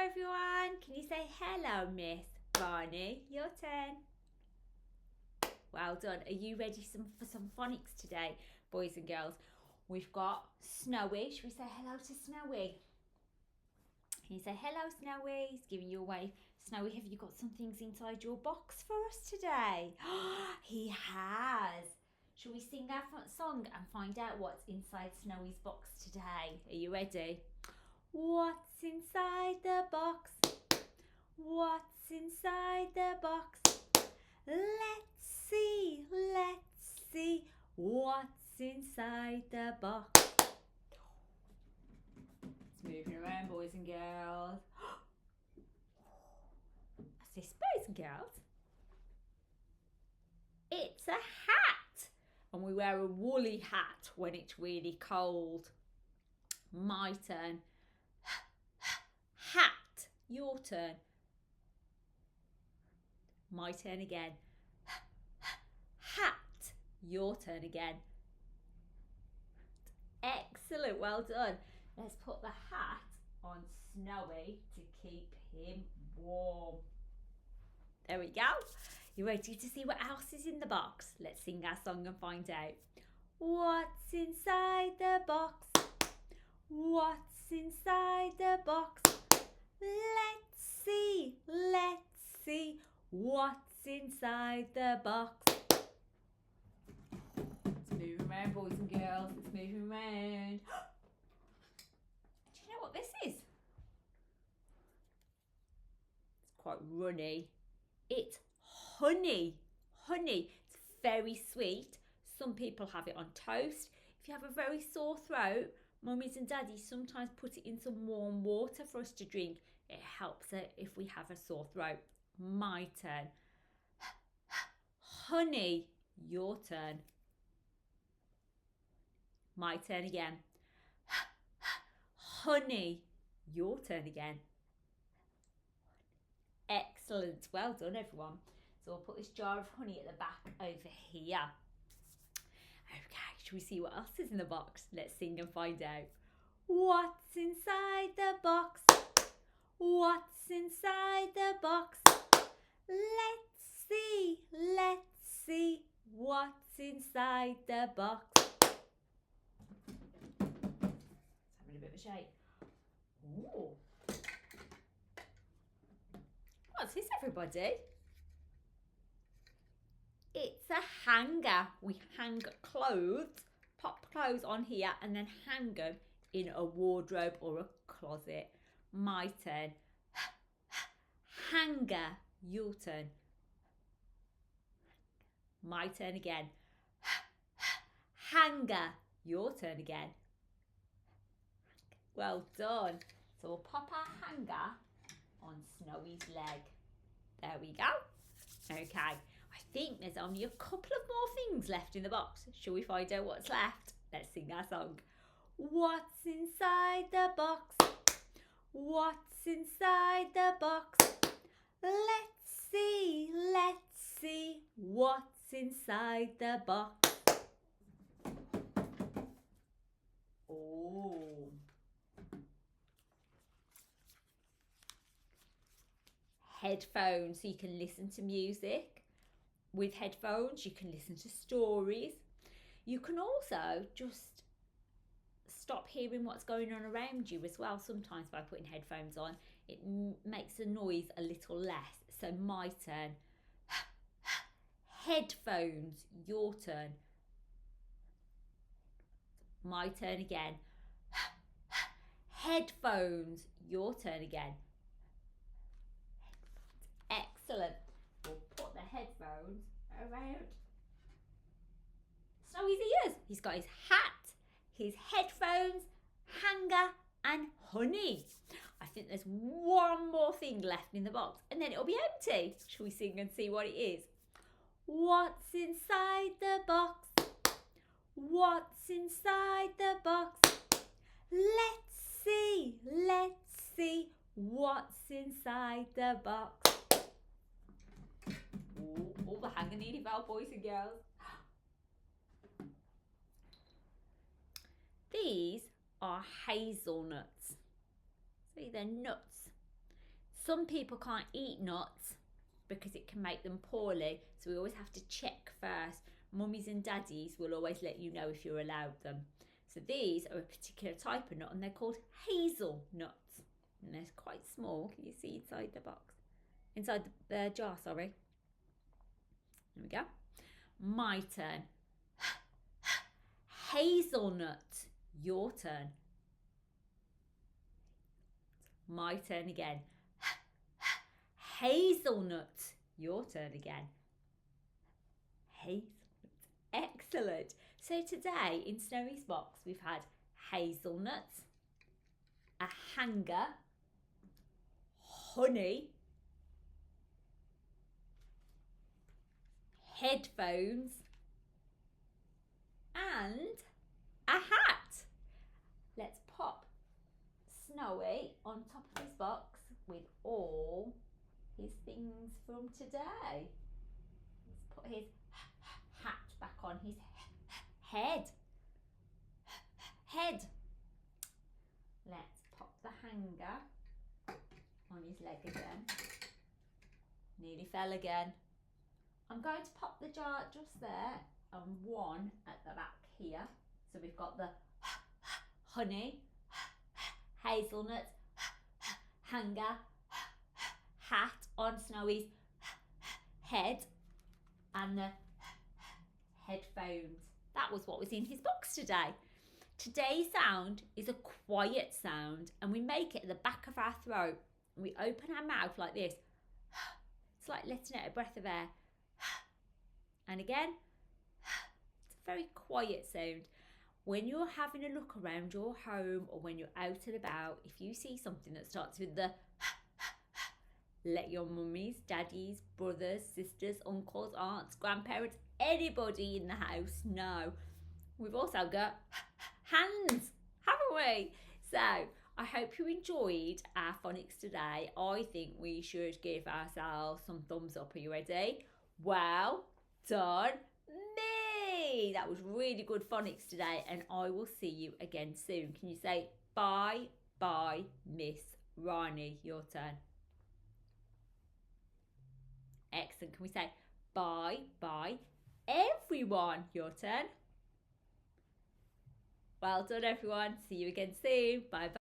everyone. Can you say hello, Miss Rani? Your turn. Well done. Are you ready for some phonics today, boys and girls? We've got Snowy. Should we say hello to Snowy? Can you say hello, Snowy? He's giving you a wave. Snowy, have you got some things inside your box for us today? He has. Shall we sing our song and find out what's inside Snowy's box today? Are you ready? What's inside the box? What's inside the box? Let's see what's inside the box. It's moving around, boys and girls. What's this, boys and girls? It's a hat, and we wear a woolly hat when it's really cold. My turn. Hat. Your turn. My turn again. Hat. Your turn again. Excellent, well done. Let's put the hat on Snowy to keep him warm. There we go. You ready to see what else is in the box? Let's sing our song and find out. What's inside the box? What's inside the box? Let's see what's inside the box. It's moving around, boys and girls. It's moving around. Do you know what this is? It's quite runny. It's honey. Honey. It's very sweet. Some people have it on toast. If you have a very sore throat, mummies and daddies sometimes put it in some warm water for us to drink. It helps it if we have a sore throat. My turn. Honey. Your turn. My turn again. Honey. Your turn again. Excellent. Well done, everyone. So we'll put this jar of honey at the back over here. Okay, shall we see what else is in the box? Let's sing and find out. What's inside the box? What's inside the box? Let's see what's inside the box. It's having a bit of a shake. Ooh. What's this, everybody? It's a hanger. We hang clothes, pop clothes on here and then hang them in a wardrobe or a closet. My turn. Hanger. Your turn. My turn again. Hanger. Your turn again. Well done. So we'll pop our hanger on Snowy's leg. There we go. Okay, I think there's only a couple of more things left in the box. Shall we find out what's left? Let's sing our song. What's inside the box? What's inside the box? Let's see what's inside the box. Oh. Headphones, so you can listen to music. With headphones, you can listen to stories. You can also just stop hearing what's going on around you as well. Sometimes by putting headphones on, it makes the noise a little less. So my turn. Headphones. Your turn. My turn again. Headphones. Your turn again. Excellent. We'll put the headphones around Snowy's ears. He's got his hat, his headphones, hanger and honey. I think there's one more thing left in the box and then it'll be empty. Shall we sing and see what it is? What's inside the box? What's inside the box? Let's see what's inside the box. Ooh, all the hanger nearly fell, boys and girls. These are hazelnuts. See, they're nuts. Some people can't eat nuts because it can make them poorly, so we always have to check first. Mummies and daddies will always let you know if you're allowed them. So these are a particular type of nut, and they're called hazelnuts. And they're quite small. Can you see inside the box? Inside the jar, sorry. There we go. My turn. Hazelnut. Your turn. My turn again. Hazelnut. Your turn again. Hazelnut. Excellent. So today in Snowy's box we've had hazelnuts, a hanger, honey, headphones, and a hat. Let's pop Snowy on top of his box with all his things from today. Let's put his hat back on his head. Let's pop the hanger on his leg again. Nearly fell again. I'm going to pop the jar just there and one at the back here. So we've got the honey, hazelnut, hanger, hat on Snowy's head, and the headphones. That was what was in his box today. Today's sound is a quiet sound, and we make it at the back of our throat. We open our mouth like this. It's like letting out a breath of air. And again, it's a very quiet sound. When you're having a look around your home or when you're out and about, if you see something that starts with the let your mummies, daddies, brothers, sisters, uncles, aunts, grandparents, anybody in the house know. We've also got hands, haven't we? So I hope you enjoyed our phonics today. I think we should give ourselves some thumbs up. Are you ready? Well done me. That was really good phonics today, and I will see you again soon. Can you say bye Miss Rani? Your turn. Excellent. Can we say bye everyone? Your turn. Well done everyone. See you again soon. Bye bye.